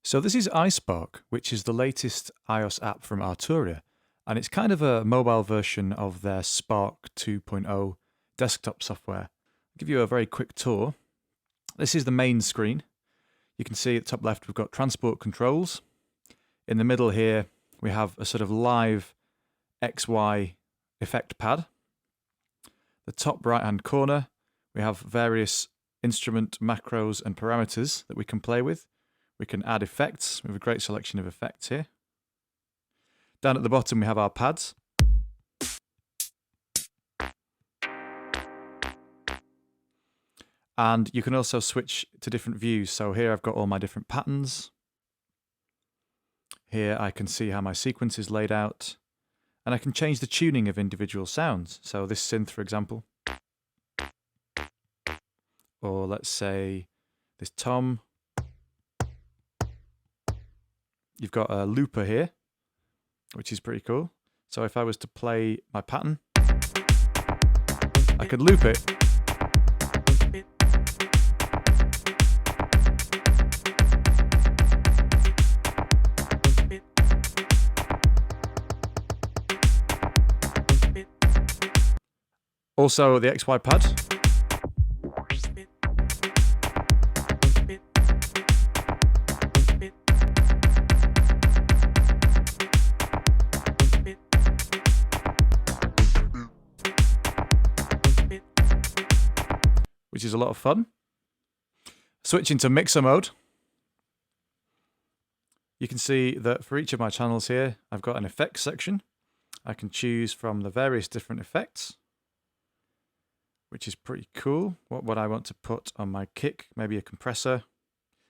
So this is iSpark, which is the latest iOS app from Arturia, and it's kind of a mobile version of their Spark 2.0 desktop software. I'll give you a very quick tour. This is the main screen. You can see at the top left we've got transport controls. In the middle here we have a sort of live XY effect pad. The top right hand corner we have various instrument macros and parameters that we can play with. We can add effects. We have a great selection of effects here. Down at the bottom we have our pads. And you can also switch to different views. So here I've got all my different patterns. Here I can see how my sequence is laid out. And I can change the tuning of individual sounds. So this synth, for example. Or let's say this tom. You've got a looper here, which is pretty cool. So if I was to play my pattern, I could loop it. Also the XY pad. Which is a lot of fun. Switching to mixer mode. You can see that for each of my channels here, I've got an effects section. I can choose from the various different effects, which is pretty cool. What I want to put on my kick, maybe a compressor.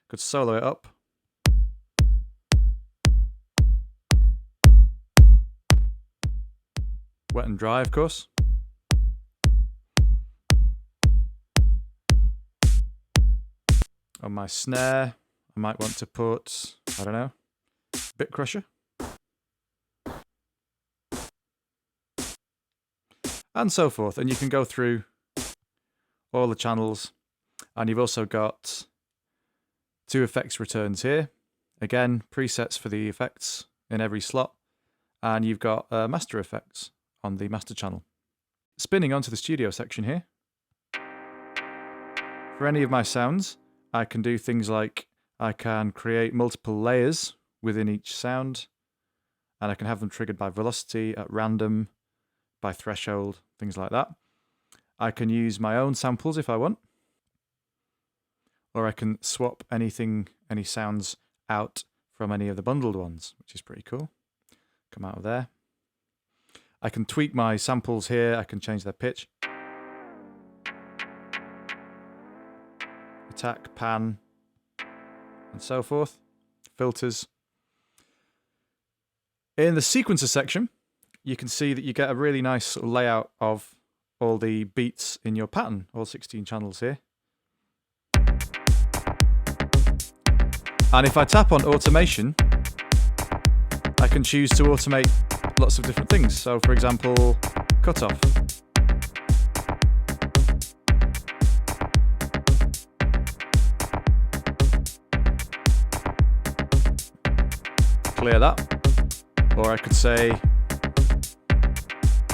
Could solo it up. Wet and dry, of course. On my snare, I might want to put, I don't know, bit crusher. And so forth. And you can go through all the channels. And you've also got 2 effects returns here. Again, presets for the effects in every slot. And you've got master effects on the master channel. Spinning onto the studio section here. For any of my sounds, I can do things like I can create multiple layers within each sound, and I can have them triggered by velocity, at random, by threshold, things like that. I can use my own samples if I want, or I can swap any sounds out from any of the bundled ones, which is pretty cool. Come out of there. I can tweak my samples here, I can change their pitch. Attack, pan, and so forth. Filters. In the sequencer section, you can see that you get a really nice sort of layout of all the beats in your pattern, all 16 channels here. And if I tap on automation, I can choose to automate lots of different things. So for example, cutoff. Clear that, or I could say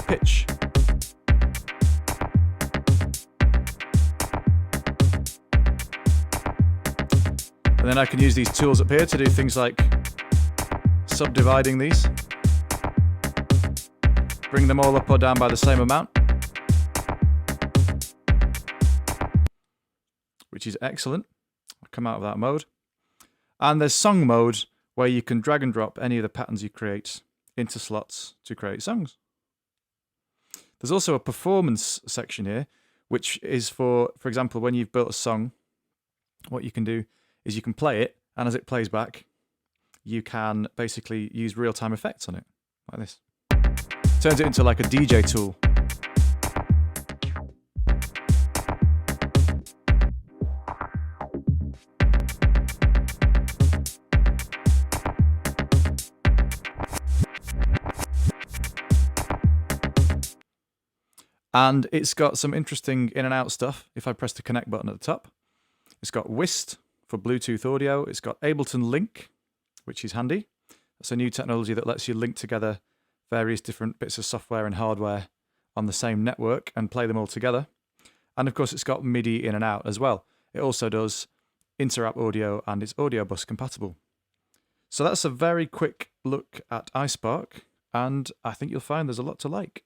pitch. And then I can use these tools up here to do things like subdividing these, bring them all up or down by the same amount, which is excellent. I'll come out of that mode. And there's song mode, where you can drag and drop any of the patterns you create into slots to create songs. There's also a performance section here, which is for example, when you've built a song, what you can do is you can play it, and as it plays back, you can basically use real-time effects on it, like this. Turns it into like a DJ tool. And it's got some interesting in and out stuff. If I press the connect button at the top, it's got Whist for Bluetooth audio. It's got Ableton Link, which is handy. It's a new technology that lets you link together various different bits of software and hardware on the same network and play them all together. And of course, it's got MIDI in and out as well. It also does inter-app audio and it's audio bus compatible. So that's a very quick look at iSpark, and I think you'll find there's a lot to like.